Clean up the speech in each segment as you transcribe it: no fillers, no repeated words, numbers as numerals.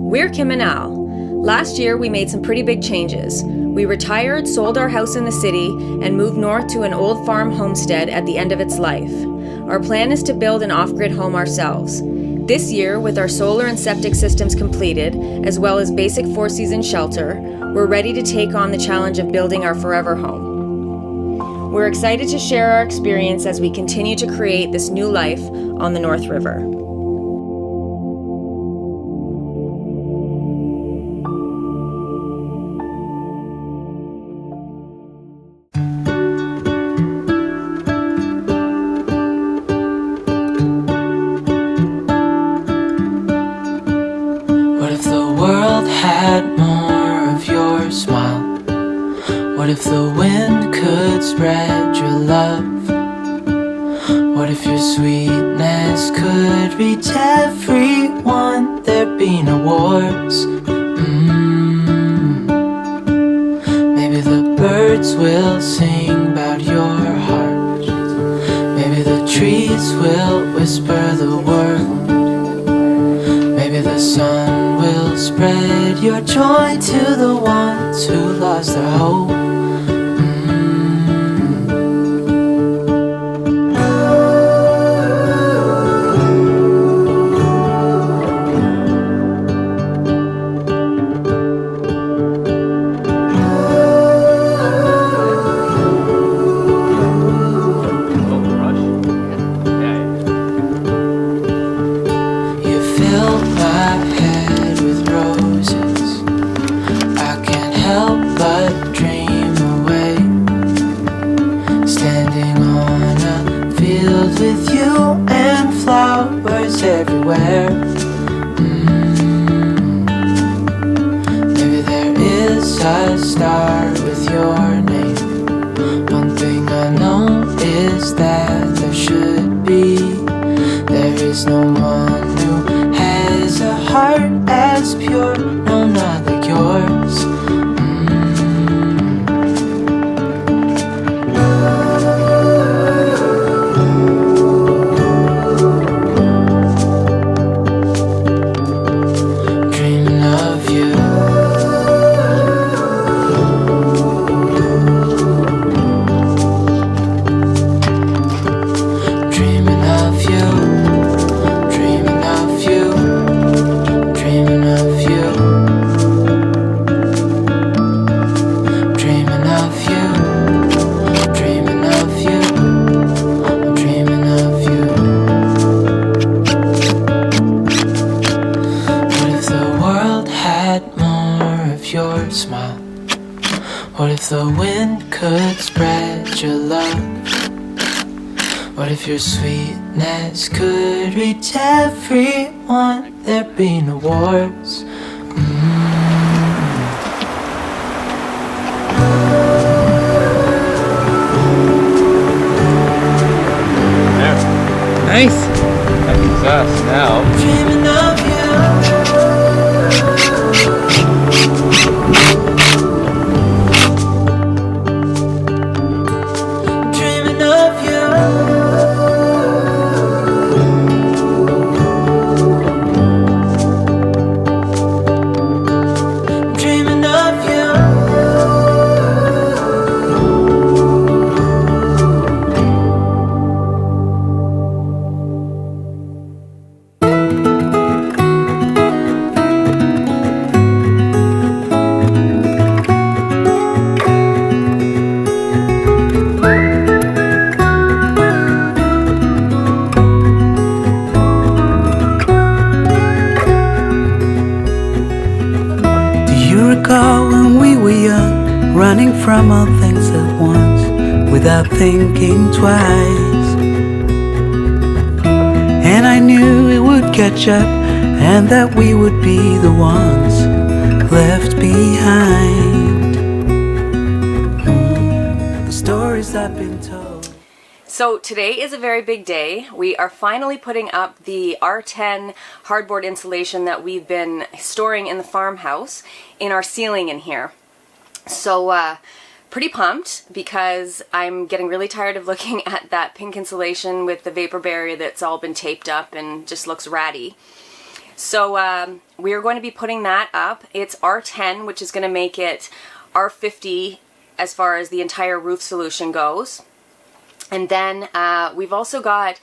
We're Kim and Al. Last year we made some pretty big changes. We retired, sold our house in the city, and moved north to an old farm homestead at the end of its life. Our plan is to build an off-grid home ourselves. This year, with our solar and septic systems completed, as well as basic four-season shelter, we're ready to take on the challenge of building our forever home. We're excited to share our experience as we continue to create this new life on the North River. What if the wind could spread your love? What if your sweetness could reach everyone? There'd be no wars. Maybe the birds will sing about your heart. Maybe the trees will whisper the word. Maybe the sun will spread your joy to the ones who lost their hope. With you and flowers everywhere. Maybe there is a star with your name. One thing I know is that there should be. There is no one who has a heart as pure, no, not like yours. Your smile. What if the wind could spread your love? What if your sweetness could reach everyone? There'd be no wars. Nice. That's us now. Dreaming of you. When we were young, running from all things at once, without thinking twice. And I knew it would catch up, and that we would be the ones left behind. The stories I've been told. So today is a very big day. We are finally putting up the R10 hardboard insulation that we've been storing in the farmhouse in our ceiling in here. So pretty pumped because I'm getting really tired of looking at that pink insulation with the vapor barrier that's all been taped up and just looks ratty. So we are going to be putting that up. It's R10, which is going to make it R50 as far as the entire roof solution goes. And then we've also got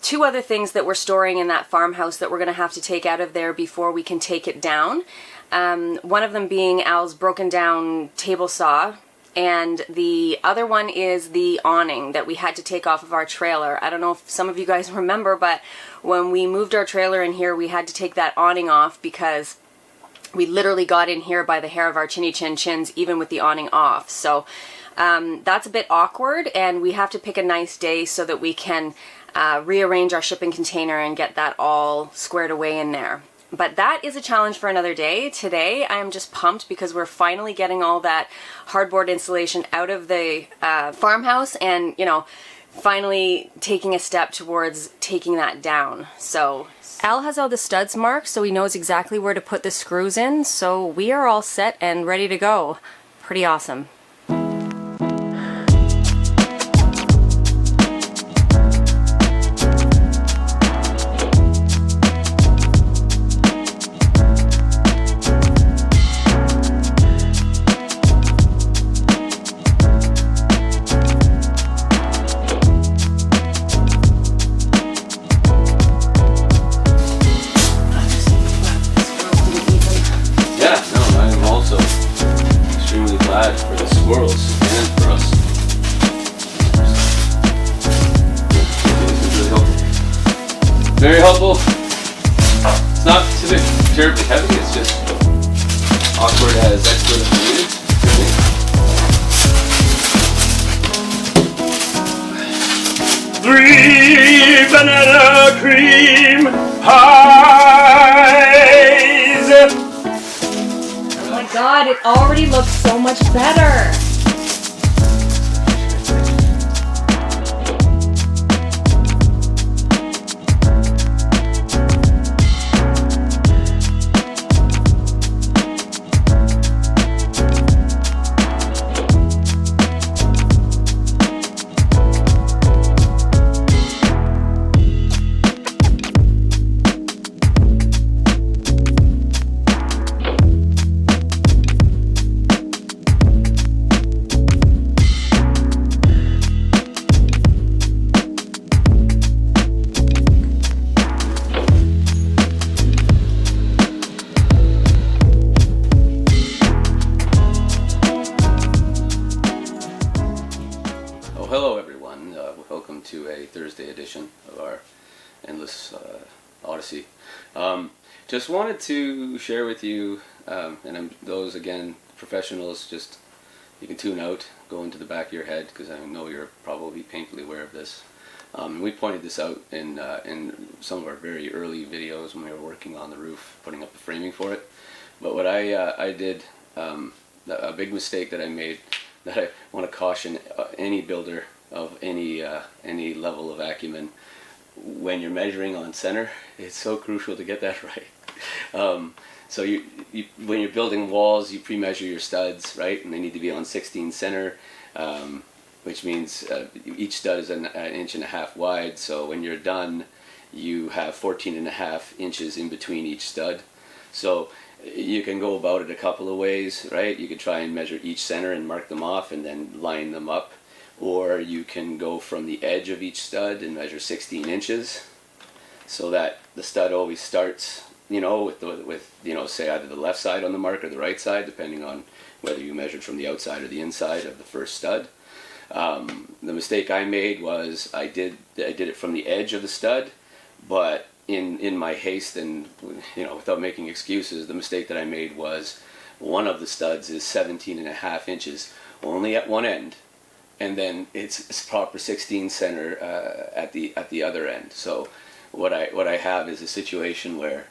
2 other things that we're storing in that farmhouse that we're going to have to take out of there before we can take it down. One of them being Al's broken down table saw, and the other one is the awning that we had to take off of our trailer. I don't know if some of you guys remember, but when we moved our trailer in here, we had to take that awning off because we literally got in here by the hair of our chinny chin chins, even with the awning off. So that's a bit awkward, and we have to pick a nice day so that we can rearrange our shipping container and get that all squared away in there. But that is a challenge for another day. Today I am just pumped because we're finally getting all that hardboard insulation out of the farmhouse, and you know, finally taking a step towards taking that down. So Al has all the studs marked, so he knows exactly where to put the screws in, so we are all set and ready to go. Pretty awesome. For the squirrels and for us. This is really helpful. Very helpful. It's not terribly heavy, it's just awkward as expert as needed. Three banana cream pies. Oh my god, it already looks so much better. Hello everyone, welcome to a Thursday edition of our Endless Odyssey. Just wanted to share with you, and those again, professionals, just you can tune out, go into the back of your head, because I know you're probably painfully aware of this. We pointed this out in some of our very early videos when we were working on the roof, putting up the framing for it. But what I did, a big mistake that I made, that I want to caution any builder of any level of acumen, when you're measuring on center, it's so crucial to get that right. So when you're building walls, you pre-measure your studs, right, and they need to be on 16 center, which means each stud is an inch and a half wide. So when you're done, you have 14.5 inches in between each stud. So you can go about it a couple of ways, right? You could try and measure each center and mark them off and then line them up. Or you can go from the edge of each stud and measure 16 inches so that the stud always starts, with say either the left side on the mark or the right side, depending on whether you measured from the outside or the inside of the first stud. The mistake I made was I did it from the edge of the stud, but in my haste and without making excuses, the mistake that I made was one of the studs is 17.5 inches only at one end, and then it's proper 16 center at the other end. So what I have is a situation where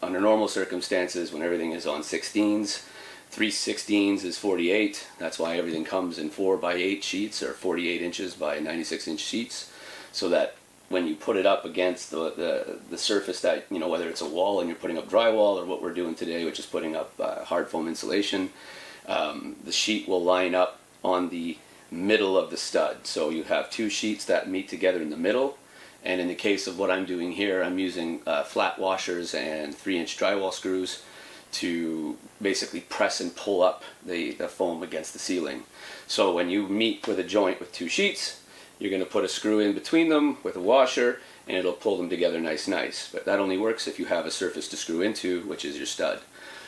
under normal circumstances, when everything is on 16s, 3 16s is 48. That's why everything comes in 4x8 sheets or 48 inches by 96 inch sheets, so that when you put it up against the surface that, whether it's a wall and you're putting up drywall or what we're doing today, which is putting up hard foam insulation, the sheet will line up on the middle of the stud. So you have 2 sheets that meet together in the middle, And in the case of what I'm doing here, I'm using flat washers and 3-inch drywall screws to basically press and pull up the foam against the ceiling. So when you meet with a joint with 2 sheets, you're going to put a screw in between them with a washer, and it'll pull them together nice. But that only works if you have a surface to screw into, which is your stud.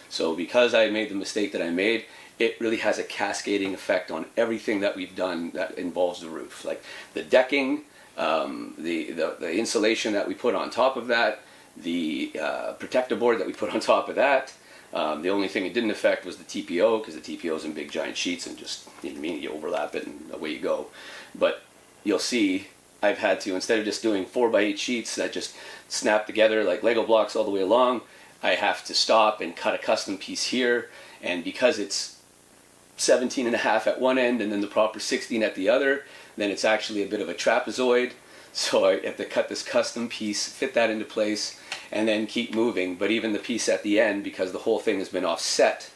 So because I made the mistake that I made, it really has a cascading effect on everything that we've done that involves the roof. Like the decking, the insulation that we put on top of that, the protective board that we put on top of that. The only thing it didn't affect was the TPO, because the TPO is in big giant sheets and just, you know what I mean, you overlap it and away you go. But you'll see I've had to, instead of just doing 4x8 sheets that just snap together like Lego blocks all the way along, I have to stop and cut a custom piece here. And because it's 17.5 at one end and then the proper 16 at the other, then it's actually a bit of a trapezoid. So I have to cut this custom piece, fit that into place, and then keep moving. But even the piece at the end, because the whole thing has been offset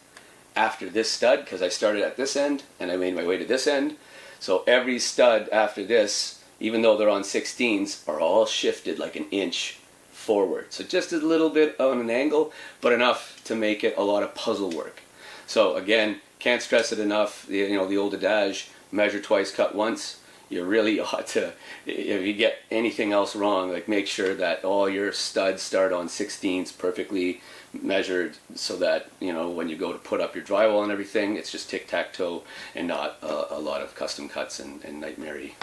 after this stud, because I started at this end and I made my way to this end. So every stud after this, even though they're on 16s, are all shifted like an inch forward. So just a little bit on an angle, but enough to make it a lot of puzzle work. So again, can't stress it enough, the old adage, measure twice, cut once. You really ought to, if you get anything else wrong, like make sure that all your studs start on 16s perfectly measured, so that, you know, when you go to put up your drywall and everything, it's just tic-tac-toe and not a lot of custom cuts and nightmare-y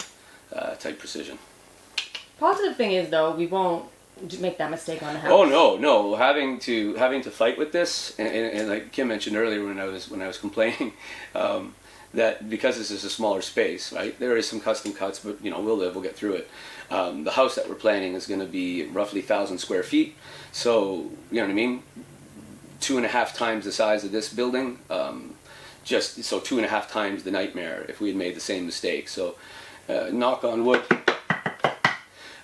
type precision. Positive thing is, though, we won't make that mistake on the house. Oh no! Having to fight with this, and like Kim mentioned earlier when I was complaining, that because this is a smaller space, right? There is some custom cuts, but you know, we'll get through it. The house that we're planning is going to be roughly 1,000 square feet, so you know what I mean. 2.5 times the size of this building, just so 2.5 times the nightmare if we had made the same mistake. So, knock on wood.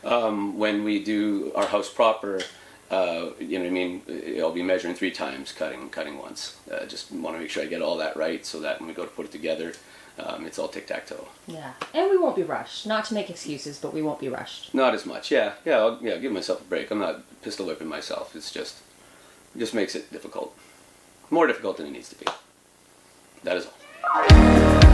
When we do our house proper, you know what I mean, I'll be measuring 3 times, cutting once. Just want to make sure I get all that right, so that when we go to put it together, it's all tic-tac-toe. Yeah, and we won't be rushed. Not to make excuses, but we won't be rushed. Not as much, yeah. I'll give myself a break. I'm not pistol whipping myself. It just makes it difficult. More difficult than it needs to be. That is all.